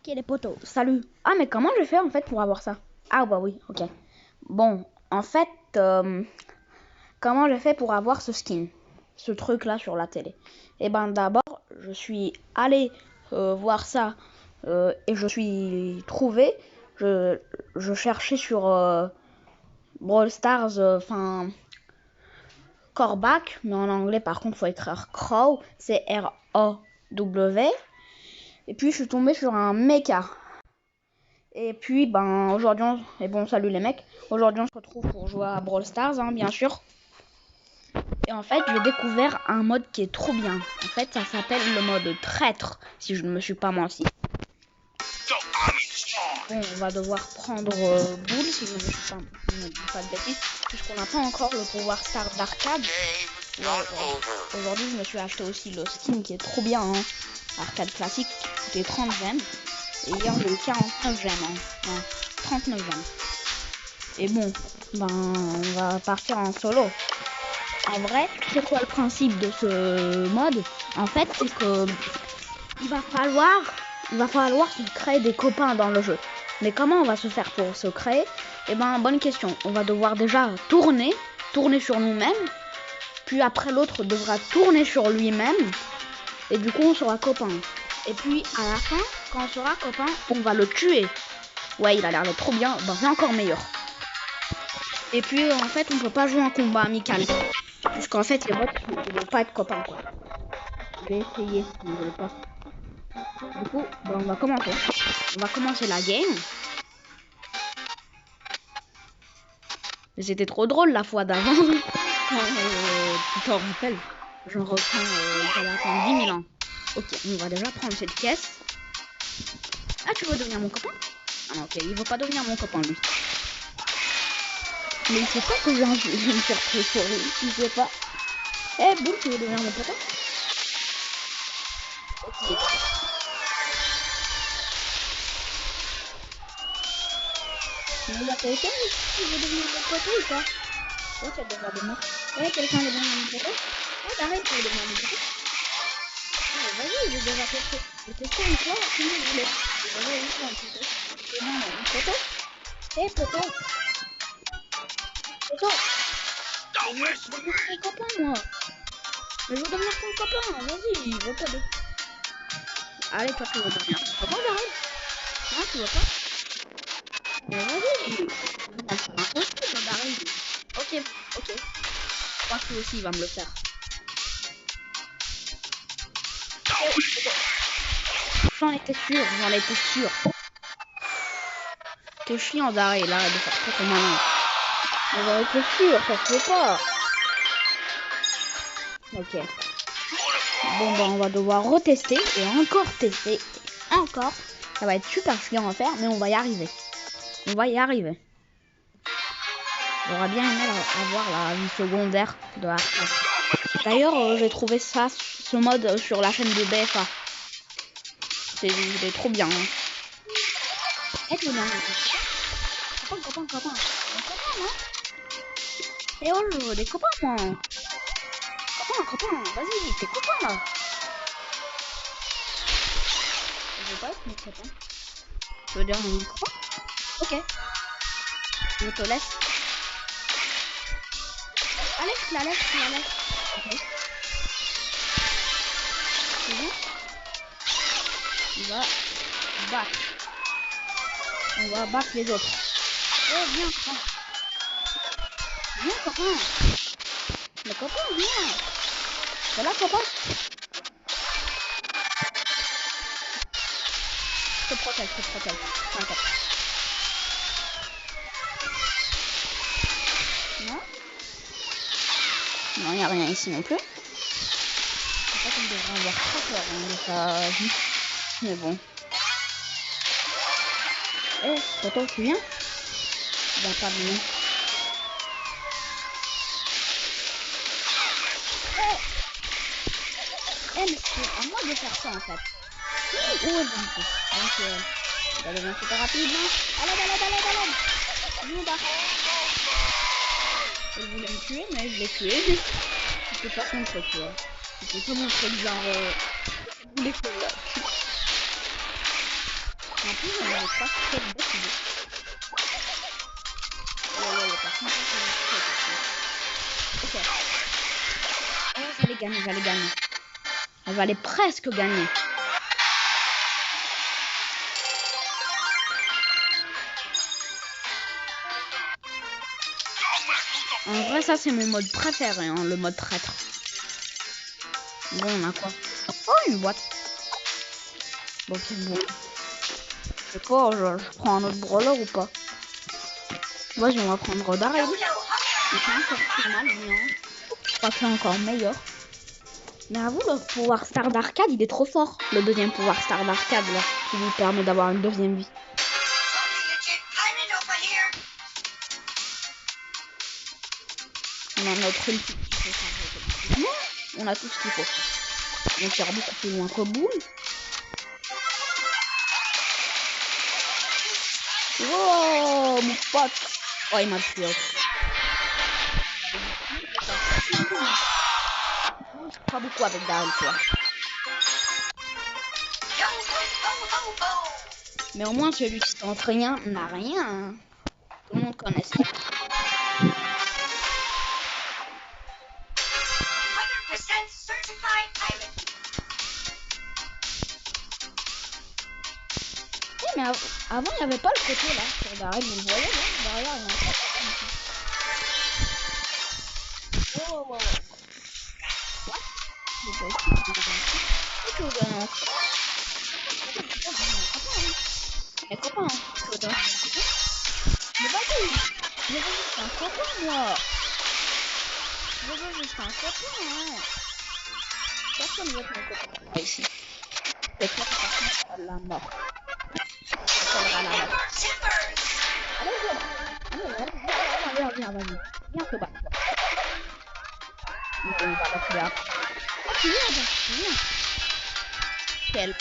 Ok les potos, salut. Ah mais comment je fais en fait pour avoir ça? Ah bah oui, ok. Bon, en fait, comment je fais pour avoir ce skin? Ce truc là sur la télé? Eh ben d'abord, je suis allé voir ça et je suis trouvé. Je cherchais sur Brawl Stars, enfin Corbac, mais en anglais par contre faut écrire Crow, c'est R-O-W. Et puis je suis tombé sur un mecha. Et puis, ben, aujourd'hui, et bon, salut les mecs. Aujourd'hui, on se retrouve pour jouer à Brawl Stars, hein, bien sûr. Et en fait, j'ai découvert un mode qui est trop bien. En fait, ça s'appelle le mode traître, si je ne me suis pas menti. Bon, on va devoir prendre boule, si je ne me dis pas de bêtises, puisqu'on n'a pas encore le pouvoir star d'arcade. Aujourd'hui, je me suis acheté aussi le skin qui est trop bien, hein. Arcade classique, qui est 30 gemmes. Et hier, j'ai eu 49 gemmes, hein. Ouais, 39 gemmes. Et bon, ben, on va partir en solo. En vrai, c'est quoi le principe de ce mode? En fait, c'est que il va falloir se créer des copains dans le jeu. Mais comment on va se faire pour se créer? Eh ben, bonne question. On va devoir déjà tourner sur nous-mêmes. Puis après, l'autre devra tourner sur lui-même. Et du coup, on sera copains. Et puis, à la fin, quand on sera copains, on va le tuer. Ouais, il a l'air d'être trop bien. Ben, c'est encore meilleur. Et puis, en fait, on peut pas jouer en combat amical. Puisqu'en fait, les bots, ils veulent pas être copains, quoi. Je vais essayer, ils ne veulent pas. Du coup, ben, on va commencer. On va commencer la game. Mais c'était trop drôle la fois d'avant. Tu t'en rappelles? Je reprends, j'allais attendre 10 000 ans. Ok, on va déjà prendre cette caisse. Ah, tu veux devenir mon copain? Ah non, ok, il veut pas devenir mon copain, lui. Mais il sait pas que j'ai une surprise pour lui. Il sait pas. Eh, Boule, tu veux devenir mon copain? Ok. Mais il a quelqu'un qui veut devenir mon copain ou pas? Ouais, tu as déjà devenir. Ouais, quelqu'un veut devenir mon copain? Ouais, t'arrêtes, tu veux devenir mon copain? Ouais, vas-y, j'ai déjà testé. J'ai testé une fois, sinon je voulais. Vas-y, une fois, un petit peu. C'est bon, une photo? Eh, photo? Photo? Je veux devenir ton copain, moi. Mais je veux devenir ton copain, vas-y, je veux pas de... Allez, toi, tu veux devenir ton copain, j'arrive. Non, tu veux pas? Mais vas-y. C'est impossible d'arriver. Ok, ok. Je crois que lui aussi, il va me le faire. J'en étais sûr. T'es chiant d'arrêt, là, de faire trop ton malin. Mais j'en étais sûr, ça se fait pas. Ok. Bon, bah, on va devoir retester et encore tester. Et encore. Ça va être super chiant à faire, mais on va y arriver. J'aurais bien aimé avoir la vie secondaire de Arcade. D'ailleurs, j'ai trouvé ce mode sur la chaîne de BFA. C'est trop bien. Hein. Eh, tu veux bien copain. Copain, non? Eh oh, je veux des copains, moi. Copain, vas-y, t'es copain, là. Je veux pas être mon copain. Tu veux dire mon copain? Ok. Je te laisse. Allez, je la laisse. Ok. C'est bon? On va battre les autres. Oh, viens, copain. Viens, copain. Le copain, viens. C'est là, copain. Je te protège. T'inquiète. Non, il n'y a rien ici non plus. En fait, on devrait avoir trop peur de sa vie. Mais bon. Eh, Toto, tu viens? Il va pas venir. Eh, mais c'est à moi de faire ça en fait. Où est le bon? Donc, ça devient super rapide, non? Allez. Viens, bah. Il voulait me tuer, mais je l'ai tué. Je peux pas montrer, tu vois. Je peux pas montrer, genre, je voulais que là. plus, on n'avait pas très de bêtes. Ouais, par contre, ok. Oh, j'allais gagner. Elle allait presque gagner. En vrai, ça, c'est mon mode préféré, hein, le mode traître. Bon, on a quoi? Oh, une boîte. Bon, c'est bon. Je sais pas, je prends un autre brawler ou pas? Vas-y, on va prendre Daryl. C'est encore mal, mais je crois que c'est encore meilleur. Mais avoue, le pouvoir star d'arcade, il est trop fort. Le deuxième pouvoir star d'arcade, là, qui lui permet d'avoir une deuxième vie. On a notre ulti. On a tout ce qu'il faut. On tire beaucoup plus loin que Boule. Wow, mon pote. Oh, il m'a tué. Pas beaucoup avec Daryl, tu vois. Mais au moins, celui qui tente rien n'a rien. Tout le monde connaît ça. Mais avant, il n'y avait pas le côté là sur Daryl, vous le voyez là, derrière, il y a un côté. Oh, wow. What? Les copains, mais vas-y, je veux juste un copain, moi. Je veux juste un copain, hein. Personne ne veut être mon copain ici. C'est clair que par contre, la mort. Allez, viens, vas-y. Viens te battre. On va la tuer après. Viens. Quelle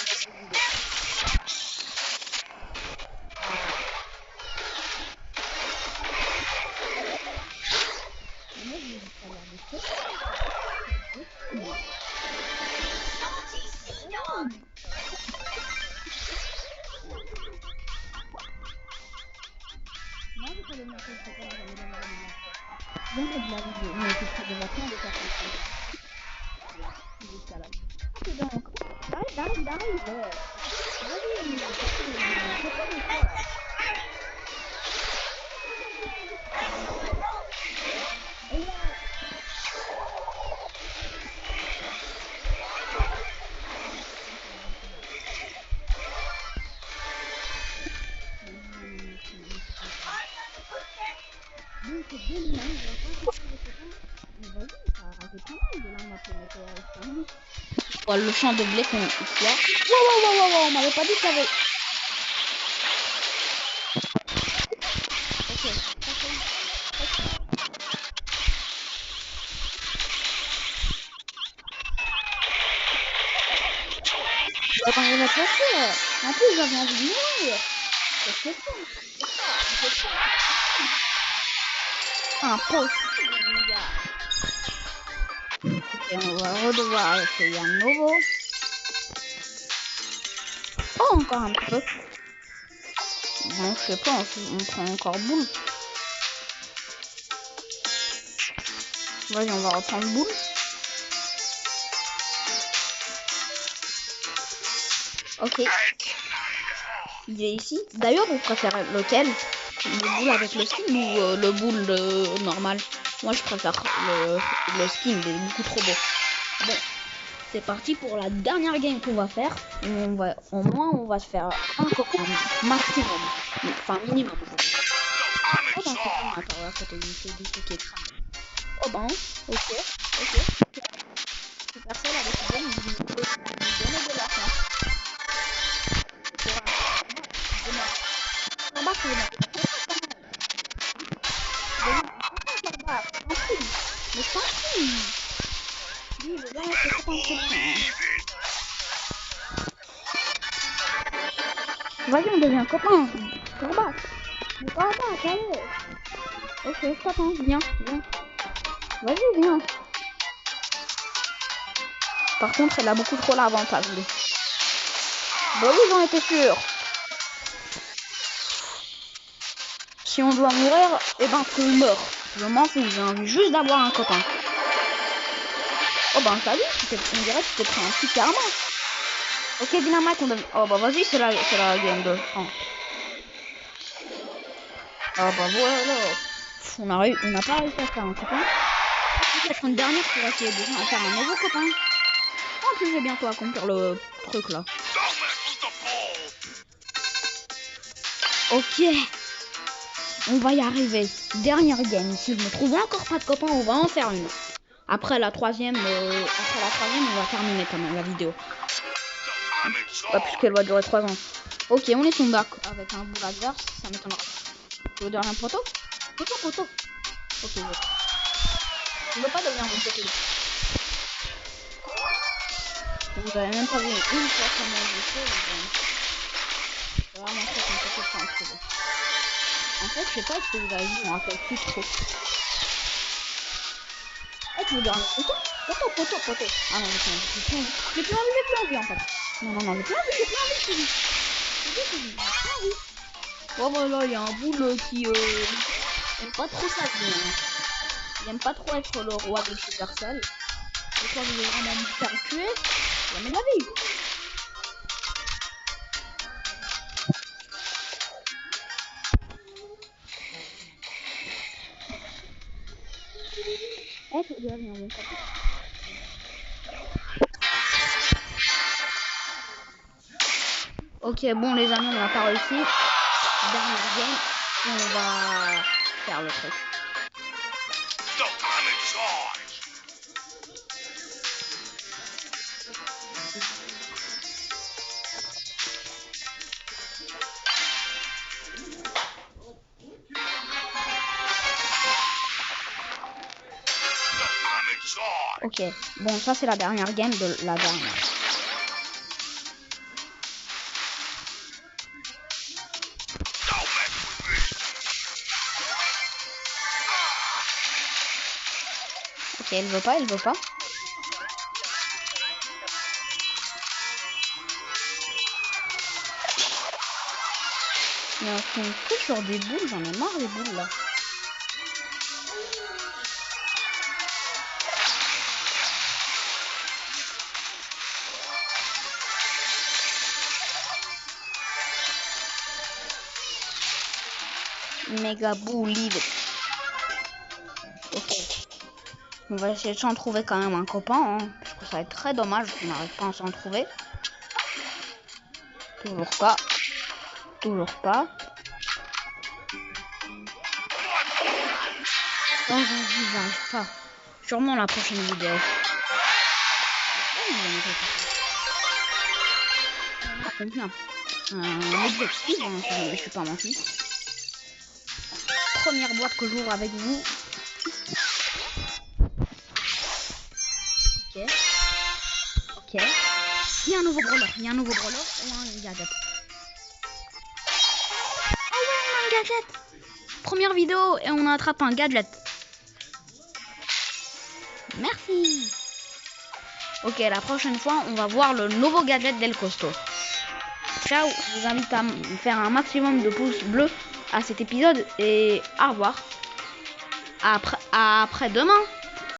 le champ de blé qu'on y a. Wow, on m'avait pas dit qu'il y avait. Ok. Attends, il va passer. En plus, j'avais envie de mourir. C'est ça. Impossible, les gars. Ok, on va redevoir essayer à nouveau. Oh, encore un peu. Bon, je sais pas, on prend encore Boule. Vas-y, on va reprendre Boule. Ok. Il est ici. D'ailleurs, vous préférez lequel? Le Boule avec le skin ou le Boule normal? Moi, je préfère le skin, il est beaucoup trop beau. Bon, c'est parti pour la dernière game qu'on va faire. Au moins, on va se faire un copain maximum. Enfin, minimum. Oh, ben, c'est pas à côté du qui est crâne. Oh, ben, ok. Cette personne avec une bonne idée de l'argent. Mais tranquille. Lui, le gars, c'est pas vas-y, on devient copain. Corbac. Mais Corbac, allez. Ok, copain, viens. Vas-y, viens. Par contre, elle a beaucoup trop l'avantage, lui. Bah oui, j'en étais sûr. Si on doit mourir, eh ben qu'on meurt. Je m'en fous, j'ai envie juste d'avoir un copain. Oh ben salut, on dirait que tu t'es pris un petit karma. Ok, Dynamite, on donne... Oh bah vas-y, c'est la game 2. Oh. Oh bah voilà. On n'a pas réussi à faire un copain. Peut-être une dernière pour essayer de faire un nouveau copain. En plus, j'ai bientôt accomplir le truc là. Ok. On va y arriver. Dernière game. Si je me trouve encore pas de copain, on va en faire une. Après la troisième, on va terminer quand même la vidéo. Pas puisqu'elle va durer 3 ans. Ok, on est tombé avec un boule adverse. Ça m'étonnera. Tu veux devenir un poteau? Poteau. Ok, je veux pas devenir un poteau. Vous avez même pas vu une fois comment je fais. Je vais vraiment faire un poteau sans le trouver. En fait, je sais pas si vous avez vu, je me rappelle plus trop. Ah, tu veux dire un poteau? Poteau. Ah non, j'ai plus envie en fait. Non, j'ai plus envie. Bon voilà, il y a un boule qui aime pas trop ça vie. Hein. Il aime pas trop être le roi de Supercell. Et quand il est vraiment me faire tuer, jamais de la vie. Tu dois venir mon copain. Ok, bon les amis, on n'a pas réussi. Dernière game, on va faire le truc. Ok, bon ça c'est la dernière game de la dernière. Ok, elle veut pas. Mais on se tombe que sur des boules, j'en ai marre des boules là. Méga boule, leave it. Ok. On va essayer de s'en trouver quand même un copain, hein, parce que ça va être très dommage qu'on n'arrive pas à s'en trouver. Toujours pas. Oh, j'arrive pas. Sûrement la prochaine vidéo. Un objectif, hein, si je suis pas menti. Première boîte que j'ouvre avec vous. Ok. Il y a un nouveau brawler ou un gadget. Oh ouais, on a un gadget. Première vidéo et on attrape un gadget. Merci. Ok, la prochaine fois, on va voir le nouveau gadget d'El Costo. Ciao, je vous invite à faire un maximum de pouces bleus à cet épisode et au revoir. Après demain.